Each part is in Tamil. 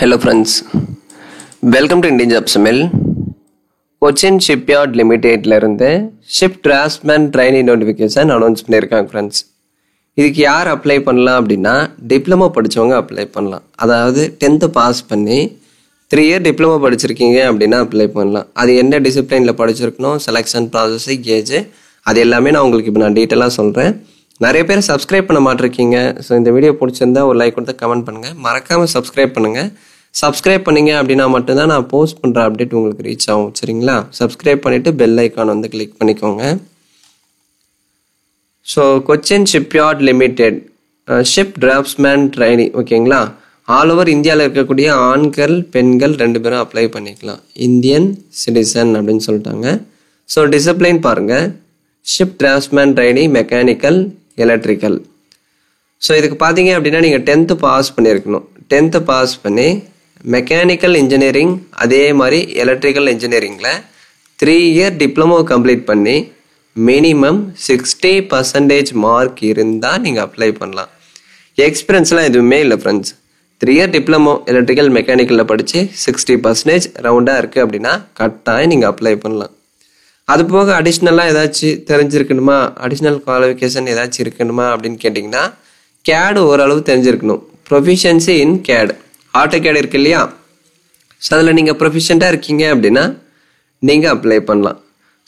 Hello friends, welcome to Indian Job Smell. Cochin shipyard லிமிடெட்ல இருந்து ship draftsman training notification announce பண்ணியிருக்காங்க ஃப்ரெண்ட்ஸ். இதுக்கு யார் அப்ளை பண்ணலாம் அப்படின்னா டிப்ளமோ படித்தவங்க அப்ளை பண்ணலாம். அதாவது 10th பாஸ் பண்ணி 3 year டிப்ளமோ படிச்சிருக்கீங்க அப்படின்னா அப்ளை பண்ணலாம். அது என்ன டிசிப்ளினில் படிச்சிருக்கணும், செலெக்ஷன் ப்ராசஸ், ஏஜ், அது எல்லாமே நான் உங்களுக்கு இப்போ நான் டீட்டெயிலாக சொல்கிறேன். நிறைய பேர் சப்ஸ்கிரைப் பண்ண மாட்டிருக்கீங்க. ஸோ இந்த வீடியோ பிடிச்சிருந்தா ஒரு லைக் கொடுத்து கமெண்ட் பண்ணுங்கள். மறக்காமல் சப்ஸ்கிரைப் பண்ணுங்கள். சப்ஸ்கிரைப் பண்ணிங்க அப்படின்னா மட்டும்தான் நான் போஸ்ட் பண்ணுற அப்டேட் உங்களுக்கு ரீச் ஆகும். சரிங்களா? சப்ஸ்கிரைப் பண்ணிவிட்டு பெல் ஐக்கான் வந்து கிளிக் பண்ணிக்கோங்க. So Cochin shipyard limited ship draftsman training, ஓகேங்களா? ஆல் ஓவர் இந்தியாவில் இருக்கக்கூடிய ஆண்கள் பெண்கள் 2 பேரும் அப்ளை பண்ணிக்கலாம். இந்தியன் சிட்டிசன் அப்படின்னு சொல்லிட்டாங்க. ஸோ டிசிப்ளின் பாருங்கள், ship draftsman training mechanical electrical. So இதுக்கு பார்த்தீங்க அப்படின்னா நீங்கள் 10th பாஸ் பண்ணியிருக்கணும். 10th பாஸ் பண்ணி மெக்கானிக்கல் இன்ஜினியரிங் அதே மாதிரி எலக்ட்ரிக்கல் இன்ஜினியரிங்கில் 3 year டிப்ளமோ கம்ப்ளீட் பண்ணி மினிமம் 60% மார்க் இருந்தால் நீங்கள் அப்ளை பண்ணலாம். எக்ஸ்பீரியன்ஸ்லாம் எதுவுமே இல்லை ஃப்ரெண்ட்ஸ். 3 year டிப்ளமோ எலக்ட்ரிக்கல் மெக்கானிக்கலில் படித்து 60% ரவுண்டாக இருக்குது அப்படின்னா கட்டாயம் நீங்கள் அப்ளை பண்ணலாம். அது போக அடிஷ்னலாக ஏதாச்சும் தெரிஞ்சிருக்கணுமா, அடிஷ்னல் குவாலிஃபிகேஷன் ஏதாச்சும் இருக்கணுமா அப்படின்னு கேட்டிங்கன்னா கேடு ஓரளவு தெரிஞ்சிருக்கணும். ப்ரொஃபிஷியன்சி இன் கேடு, ஆட்டோ கேடு இருக்கு இல்லையா? ஸோ அதில் நீங்கள் ப்ரொஃபிஷியண்ட்டாக இருக்கீங்க அப்படின்னா நீங்கள் அப்ளை பண்ணலாம்.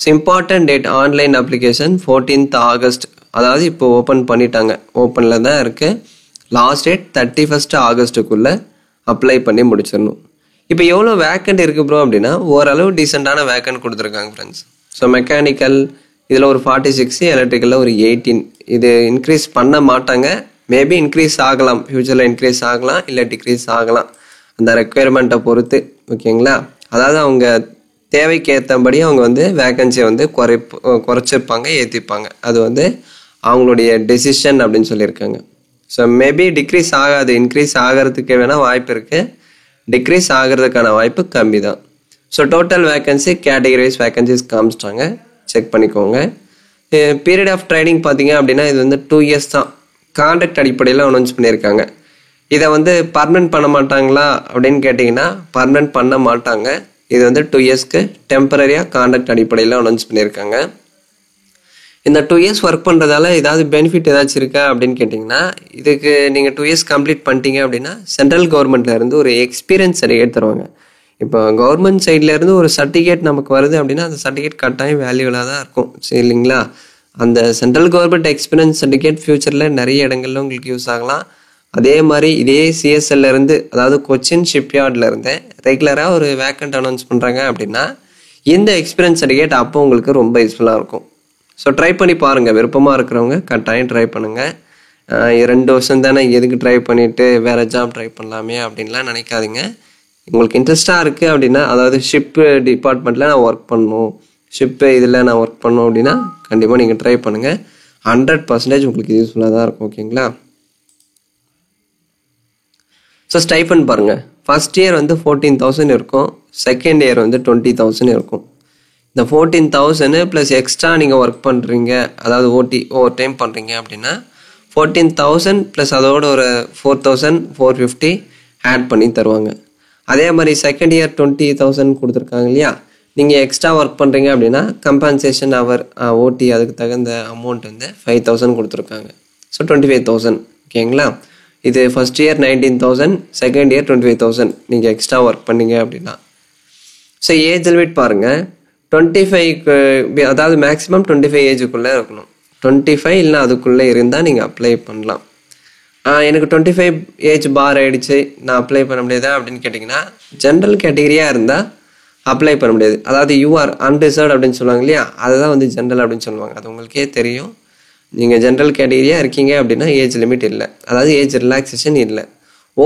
So important date online application 14th August, அதாவது இப்போ ஓப்பன் பண்ணிட்டாங்க, ஓப்பனில் தான் இருக்குது. Last date 31st August apply பண்ணி முடிச்சிடணும். இப்போ எவ்வளோ வேக்கண்ட் இருக்குது ப்ரோ அப்படின்னா ஓரளவு டீசெண்டான வேக்கண்ட் கொடுத்துருக்காங்க ஃப்ரெண்ட்ஸ். ஸோ மெக்கானிக்கல் இதில் ஒரு 46, எலக்ட்ரிக்கலில் ஒரு 18. இது இன்க்ரீஸ் பண்ண மாட்டாங்க, மேபி இன்க்ரீஸ் ஆகலாம், ஃப்யூச்சரில் இன்க்ரீஸ் ஆகலாம், இல்லை டிக்ரீஸ் ஆகலாம், அந்த ரெக்குயர்மெண்ட்டை பொறுத்து. ஓகேங்களா? அதாவது அவங்க தேவைக்கு ஏற்றபடி அவங்க வந்து வேக்கன்சியை வந்து குறைச்சிருப்பாங்க, ஏற்றிப்பாங்க. அது வந்து அவங்களுடைய டெசிஷன் அப்படின்னு சொல்லியிருக்காங்க. ஸோ மேபி டிக்ரீஸ் ஆகாது, இன்க்ரீஸ் ஆகிறதுக்கு வேணால் வாய்ப்பு இருக்குது, டிக்ரீஸ் ஆகிறதுக்கான வாய்ப்பு கம்மி தான். So total vacancy category wise vacancies காமிச்சிட்டாங்க, செக் பண்ணிக்கோங்க. பீரியட் ஆஃப் ட்ரைனிங் பார்த்தீங்க அப்படின்னா இது வந்து 2 years தான். கான்ட்ராக்ட் அடிப்படையில் அனௌன்ஸ் பண்ணியிருக்காங்க. இதை வந்து பர்மனெண்ட் பண்ண மாட்டாங்களா அப்படின்னு கேட்டிங்கன்னா பர்மனெண்ட் பண்ண மாட்டாங்க. இது வந்து 2 yearsக்கு டெம்பரரியாக கான்ட்ராக்ட் அடிப்படையில் அனௌன்ஸ் பண்ணியிருக்காங்க. இந்த 2 years ஒர்க் பண்ணுறதால ஏதாவது பெனிஃபிட் ஏதாச்சும் இருக்கா அப்படின்னு கேட்டிங்கன்னா இதுக்கு நீங்கள் 2 years கம்ப்ளீட் பண்ணிட்டீங்க அப்படின்னா சென்ட்ரல் கவர்மெண்ட்லேருந்து ஒரு எக்ஸ்பீரியன்ஸ் சர்டிஃபிகேட் தருவாங்க. இப்போ கவர்மெண்ட் சைட்லேருந்து ஒரு சர்டிஃபிகேட் நமக்கு வருது அப்படின்னா அந்த சர்டிஃபிகேட் கட்டாயம் வேல்யூலாக தான் இருக்கும், சரி இல்லைங்களா? அந்த சென்ட்ரல் கவர்மெண்ட் எக்ஸ்பீரியன்ஸ் சர்டிஃபிகேட் ஃபியூச்சரில் நிறைய இடங்கள்ல உங்களுக்கு யூஸ் ஆகலாம். அதே மாதிரி இதே சிஎஸ்எல்லேருந்து, அதாவது கொச்சின் ஷிப்யார்ட்லேருந்து ரெகுலராக ஒரு வேக்கண்ட் அனௌன்ஸ் பண்ணுறாங்க அப்படின்னா இந்த எக்ஸ்பீரியன்ஸ் சர்டிஃபிகேட் அப்போ உங்களுக்கு ரொம்ப யூஸ்ஃபுல்லாக இருக்கும். ஸோ ட்ரை பண்ணி பாருங்கள், விருப்பமாக இருக்கிறவங்க கட்டாயம் ட்ரை பண்ணுங்கள். 2 வருஷம் தானே, எதுக்கு ட்ரை பண்ணிவிட்டு வேறு ஜாப் ட்ரை பண்ணலாமே அப்படின்லாம் நினைக்காதீங்க. உங்களுக்கு இன்ட்ரெஸ்டாக இருக்குது அப்படின்னா, அதாவது ஷிப்பு டிபார்ட்மெண்ட்டில் நான் ஒர்க் பண்ணணும், ஷிப்பு இதில் நான் ஒர்க் பண்ணணும் அப்படின்னா கண்டிப்பாக நீங்கள் ட்ரை பண்ணுங்கள். 100% உங்களுக்கு யூஸ்ஃபுல்லாக தான் இருக்கும். ஓகேங்களா? ஸோ ஸ்டைஃபண்ட் பாருங்கள், ஃபர்ஸ்ட் இயர் வந்து 14,000 இருக்கும், செகண்ட் இயர் வந்து 20,000 இருக்கும். இந்த 14,000 ப்ளஸ் எக்ஸ்ட்ரா நீங்கள் ஒர்க் பண்ணுறீங்க, அதாவது ஓவர் டைம் பண்ணுறீங்க அப்படின்னா 14,000 ப்ளஸ் அதோட ஒரு 4,450 ஆட் பண்ணி தருவாங்க. அதே மாதிரி செகண்ட் இயர் 20,000 கொடுத்துருக்காங்க இல்லையா? நீங்கள் எக்ஸ்ட்ரா ஒர்க் பண்ணுறீங்க அப்படின்னா கம்பன்சேஷன் அவர் ஓடி அதுக்கு தகுந்த அமௌண்ட் வந்து 5,000 கொடுத்துருக்காங்க. ஸோ 25,000. ஓகேங்களா? இது ஃபர்ஸ்ட் இயர் 19,000, செகண்ட் இயர் 25,000 நீங்கள் எக்ஸ்ட்ரா ஒர்க் பண்ணீங்க அப்படின்னா. ஸோ ஏஜ் லிமிட் பாருங்கள், 25, அதாவது மேக்ஸிமம் 25 ஏஜுக்குள்ளே இருக்கணும். 25 இல்லைனா அதுக்குள்ளே இருந்தால் நீங்கள் அப்ளை பண்ணலாம். எனக்கு 25 ஏஜ் பார் ஆகிடுச்சு, நான் அப்ளை பண்ண முடியாதா அப்படின்னு கேட்டிங்கன்னா ஜென்ரல் கேட்டகரியாக இருந்தால் அப்ளை பண்ண முடியாது. அதாவது யூஆர் அன்ரிசர்வ்ட் அப்படின்னு சொல்லுவாங்க இல்லையா? அதுதான் வந்து ஜென்ரல் அப்படின்னு சொல்லுவாங்க. அது உங்களுக்கே தெரியும். நீங்கள் ஜென்ரல் கேட்டகரியாக இருக்கீங்க அப்படின்னா ஏஜ் லிமிட் இல்லை, அதாவது ஏஜ் ரிலாக்ஸேஷன் இல்லை.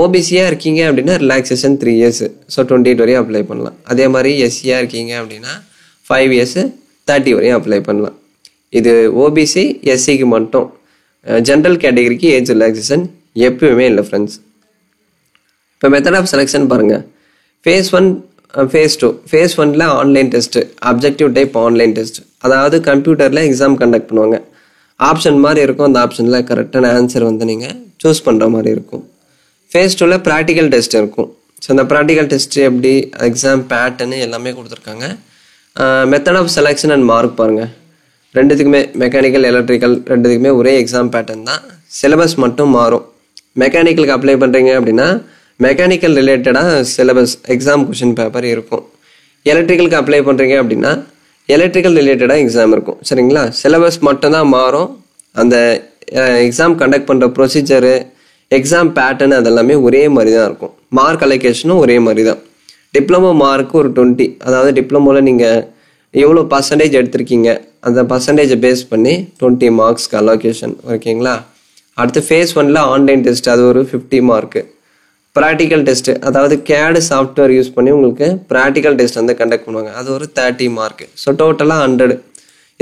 ஓபிசியாக இருக்கீங்க அப்படின்னா ரிலாக்ஸேஷன் 3 years, ஸோ 28 வரையும் அப்ளை பண்ணலாம். அதே மாதிரி எஸ்சியாக இருக்கீங்க அப்படின்னா 5 years 30 வரையும் அப்ளை பண்ணலாம். இது ஓபிசி எஸ்சிக்கு மட்டும். ஜென்ரல் கேட்டகரிக்கு ஏஜ் ரிலாக்ஸேஷன் எப்பவுமே இல்லை ஃப்ரெண்ட்ஸ். இப்போ மெத்தட் ஆஃப் செலெக்ஷன் பாருங்கள், phase 1 phase 2. phase 1ல் online test, objective type online test, அதாவது கம்ப்யூட்டரில் எக்ஸாம் கண்டக்ட் பண்ணுவாங்க. ஆப்ஷன் மாதிரி இருக்கும், அந்த ஆப்ஷனில் கரெக்டான ஆன்சர் வந்து நீங்கள் சூஸ் பண்ணுற மாதிரி இருக்கும். ஃபேஸ் 2ல ப்ராக்டிக்கல் டெஸ்ட் இருக்கும். ஸோ அந்த ப்ராக்டிக்கல் டெஸ்ட் எப்படி, எக்ஸாம் பேட்டர்னு எல்லாமே கொடுத்துருக்காங்க. Method of selection and mark பாருங்கள். ரெண்டுத்துக்குமே மெக்கானிக்கல் எலக்ட்ரிக்கல் ரெண்டுத்துக்குமே ஒரே எக்ஸாம் பேட்டர்ன் தான். சிலபஸ் மட்டும் மாறும். மெக்கானிக்கலுக்கு அப்ளை பண்ணுறீங்க அப்படின்னா மெக்கானிக்கல் ரிலேட்டடாக சிலபஸ் எக்ஸாம் கொஷின் பேப்பர் இருக்கும். எலக்ட்ரிக்கலுக்கு அப்ளை பண்ணுறீங்க அப்படின்னா எலக்ட்ரிக்கல் ரிலேட்டடாக எக்ஸாம் இருக்கும். சரிங்களா? சிலபஸ் மட்டும்தான் மாறும். அந்த எக்ஸாம் கண்டக்ட் பண்ணுற ப்ரொசீஜரு, எக்ஸாம் பேட்டர்ன் அதெல்லாமே ஒரே மாதிரி தான் இருக்கும். மார்க் அலோகேஷனும் ஒரே மாதிரி தான். டிப்ளமோ மார்க்கு ஒரு 20, அதாவது டிப்ளமோவில் நீங்கள் எவ்வளோ பர்சன்டேஜ் எடுத்திருக்கீங்க அந்த பர்சன்டேஜை பேஸ் பண்ணி 20 மார்க்ஸ்க்கு அலோகேஷன். ஓகேங்களா? அடுத்து ஃபேஸ் 1ல் ஆன்லைன் டெஸ்ட், அது ஒரு 50 மார்க்கு. ப்ராக்டிக்கல் டெஸ்ட்டு, அதாவது கேடு சாஃப்ட்வேர் யூஸ் பண்ணி உங்களுக்கு ப்ராக்டிக்கல் டெஸ்ட் வந்து கண்டக்ட் பண்ணுவாங்க, அது ஒரு 30 மார்க்கு. ஸோ டோட்டலாக 100.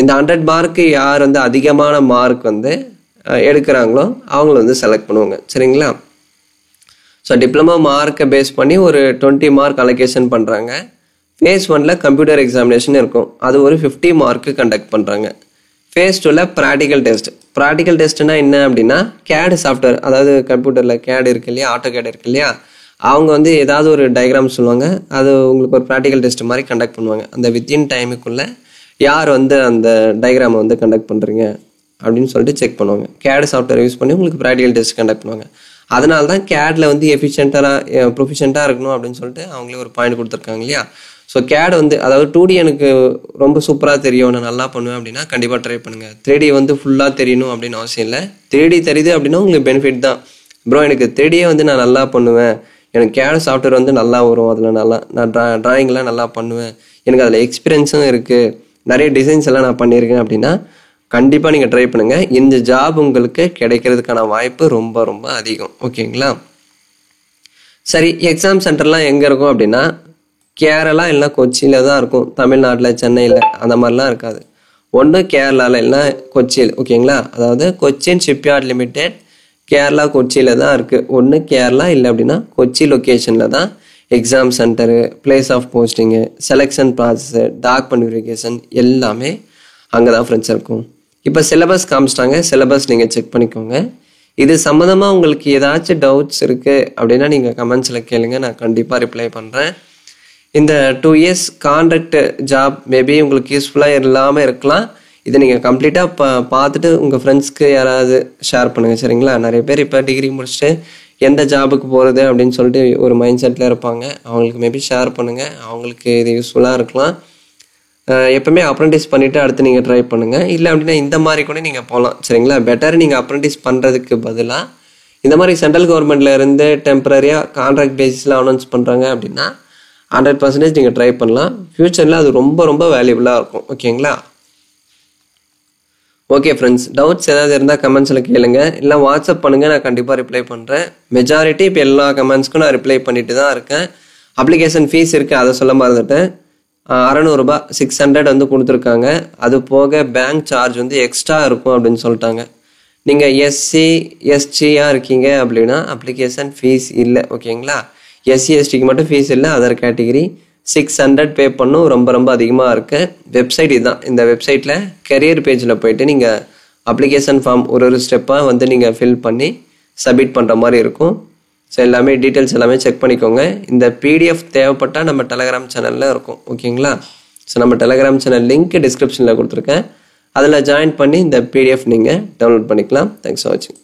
இந்த 100 மார்க்கு யார் வந்து அதிகமான மார்க் வந்து எடுக்கிறாங்களோ அவங்கள வந்து செலக்ட் பண்ணுவாங்க. சரிங்களா? ஸோ டிப்ளமோ மார்க்கை பேஸ் பண்ணி ஒரு 20 மார்க் அலோகேஷன் பண்ணுறாங்க. ஃபேஸ் 1ல் கம்ப்யூட்டர் எக்ஸாமினேஷன் இருக்கும், அது ஒரு 50 மார்க்கு கண்டக்ட் பண்ணுறாங்க. ஃபேஸ் 2ல் ப்ராக்டிக்கல் டெஸ்ட். ப்ராக்டிக்கல் டெஸ்ட்னா என்ன அப்படின்னா கேடு சாஃப்ட்வேர், அதாவது கம்ப்யூட்டரில் கேடு இருக்கு இல்லையா, ஆட்டோ கேடு இருக்கு இல்லையா, அவங்க வந்து ஏதாவது ஒரு டயக்ராம் சொல்லுவாங்க, அது உங்களுக்கு ஒரு ப்ராக்டிக்கல் டெஸ்ட் மாதிரி கண்டக்ட் பண்ணுவாங்க. அந்த வித்தின் டைமுக்குள்ளே யார் வந்து அந்த டயக்ராமை வந்து கண்டக்ட் பண்ணுறீங்க அப்படின்னு சொல்லிட்டு செக் பண்ணுவாங்க. கேடு சாஃப்ட்வேர் யூஸ் பண்ணி உங்களுக்கு ப்ராக்டிக்கல் டெஸ்ட் கண்டக்ட் பண்ணுவாங்க. அதனால தான் கேடில் வந்து ப்ரொஃபிஷியண்ட்டாக இருக்கணும் அப்படின்னு சொல்லிட்டு அவங்களே ஒரு பாயிண்ட் கொடுத்துருக்காங்க இல்லையா. ஸோ கேட் வந்து, அதாவது 2D எனக்கு ரொம்ப சூப்பராக தெரியும், நான் நல்லா பண்ணுவேன் அப்படின்னா கண்டிப்பாக ட்ரை பண்ணுங்கள். 3D வந்து ஃபுல்லாக தெரியணும் அப்படின்னு அவசியம் இல்லை. 3D தெரியுது அப்படின்னா உங்களுக்கு பெனிஃபிட் தான். ப்ரோ எனக்கு 3Dயே வந்து நான் நல்லா பண்ணுவேன், எனக்கு கேட் சாஃப்ட்வேர் வந்து நல்லா வரும், அதில் நல்லா நான் ட்ராயிங்லாம் நல்லா பண்ணுவேன், எனக்கு அதில் எக்ஸ்பீரியன்ஸும் இருக்குது, நிறைய டிசைன்ஸ் எல்லாம் நான் பண்ணியிருக்கேன் அப்படின்னா கண்டிப்பாக நீங்கள் ட்ரை பண்ணுங்கள். இந்த ஜாப் உங்களுக்கு கிடைக்கிறதுக்கான வாய்ப்பு ரொம்ப ரொம்ப அதிகம். ஓகேங்களா? சரி, எக்ஸாம் சென்டர்லாம் எங்கே இருக்கும் அப்படின்னா கேரளா இல்லை கொச்சியில் தான் இருக்கும். தமிழ்நாட்டில் சென்னையில் அந்த மாதிரிலாம் இருக்காது. ஒன்று கேரளாவில் இல்லை கொச்சியில். ஓகேங்களா? அதாவது கொச்சின் ஷிப்யார்ட் லிமிடெட் கேரளா கொச்சியில் தான் இருக்குது. ஒன்று கேரளா இல்லை அப்படின்னா கொச்சி லொக்கேஷனில் தான் exam centre, place of posting, selection process, document verification எல்லாமே அங்கே தான் ஃப்ரெண்ட்ஸ் இருக்கும். இப்போ சிலபஸ் காமிச்சிட்டாங்க, சிலபஸ் நீங்கள் செக் பண்ணிக்கோங்க. இது சம்மந்தமாக உங்களுக்கு ஏதாச்சும் டவுட்ஸ் இருக்குது அப்படின்னா நீங்கள் கமெண்ட்ஸில் கேளுங்க, நான் கண்டிப்பாக ரிப்ளை பண்ணுறேன். இந்த 2 இயர்ஸ் கான்ட்ராக்ட் ஜாப் மேபி உங்களுக்கு யூஸ்ஃபுல்லாக இல்லாமல் இருக்கலாம். இதை நீங்கள் கம்ப்ளீட்டாக பார்த்துட்டு உங்கள் ஃப்ரெண்ட்ஸ்க்கு யாராவது ஷேர் பண்ணுங்கள். சரிங்களா? நிறைய பேர் இப்போ டிகிரி முடிச்சுட்டு எந்த ஜாபுக்கு போகிறது அப்படின்னு சொல்லிட்டு ஒரு மைண்ட் செட்டில் இருப்பாங்க. அவங்களுக்கு மேபி ஷேர் பண்ணுங்கள், அவங்களுக்கு இது யூஸ்ஃபுல்லாக இருக்கலாம். எப்பவுமே அப்ரெண்டிஸ் பண்ணிவிட்டு அடுத்து நீங்கள் ட்ரை பண்ணுங்கள். இல்லை அப்படின்னா இந்த மாதிரி கூட நீங்கள் போகலாம். சரிங்களா? பெட்டர் நீங்கள் அப்ரெண்டிஸ் பண்ணுறதுக்கு பதிலாக இந்த மாதிரி சென்ட்ரல் கவர்மெண்ட்டில் இருந்து டெம்பரரியாக கான்ட்ராக்ட் பேசிஸில் அனௌன்ஸ் பண்ணுறாங்க அப்படின்னா 100% நீங்கள் ட்ரை பண்ணலாம். ஃப்யூச்சரில் அது ரொம்ப ரொம்ப வேல்யூபுளாக இருக்கும். ஓகேங்களா? ஓகே ஃப்ரெண்ட்ஸ், டவுட்ஸ் ஏதாவது இருந்தால் கமெண்ட்ஸில் கேளுங்க, இல்லை வாட்ஸ்அப் பண்ணுங்கள், நான் கண்டிப்பாக ரிப்ளை பண்ணுறேன். மெஜாரிட்டி இப்போ எல்லா கமெண்ட்ஸ்க்கும் நான் ரிப்ளை பண்ணிட்டு தான் இருக்கேன். அப்ளிகேஷன் ஃபீஸ் இருக்குது, அதை சொல்ல மறந்துட்டேன். 600 ரூபாய் 600 வந்து கொடுத்துருக்காங்க. அது போக பேங்க் சார்ஜ் வந்து எக்ஸ்ட்ரா இருக்கும் அப்படின்னு சொல்லிட்டாங்க. நீங்கள் எஸ்சி எஸ்டியாக இருக்கீங்க அப்படின்னா அப்ளிகேஷன் ஃபீஸ் இல்லை. ஓகேங்களா? எஸ்சி எஸ்டிக்கு மட்டும் ஃபீஸ் இல்லை, அதர் கேட்டகிரி 600 பே பண்ணும். ரொம்ப ரொம்ப அதிகமாக இருக்கு. வெப்சைட் இதுதான். இந்த வெப்சைட்டில் கெரியர் பேஜில் போயிட்டு நீங்கள் அப்ளிகேஷன் ஃபார்ம் ஒரு ஸ்டெப்பாக வந்து நீங்கள் ஃபில் பண்ணி சப்மிட் பண்ணுற மாதிரி இருக்கும். ஸோ எல்லாமே டீட்டெயில்ஸ் எல்லாமே செக் பண்ணிக்கோங்க. இந்த பிடிஎஃப் தேவைப்பட்டால் நம்ம டெலகிராம் சேனலில் இருக்கும். ஓகேங்களா? ஸோ நம்ம டெலகிராம் சேனல் லிங்க் டிஸ்கிரிப்ஷனில் கொடுத்துருக்கேன், அதில் ஜாயின் பண்ணி இந்த பிடிஎஃப் நீங்கள் டவுன்லோட் பண்ணிக்கலாம். தேங்க்ஸ் ஃபார் வாட்சிங்.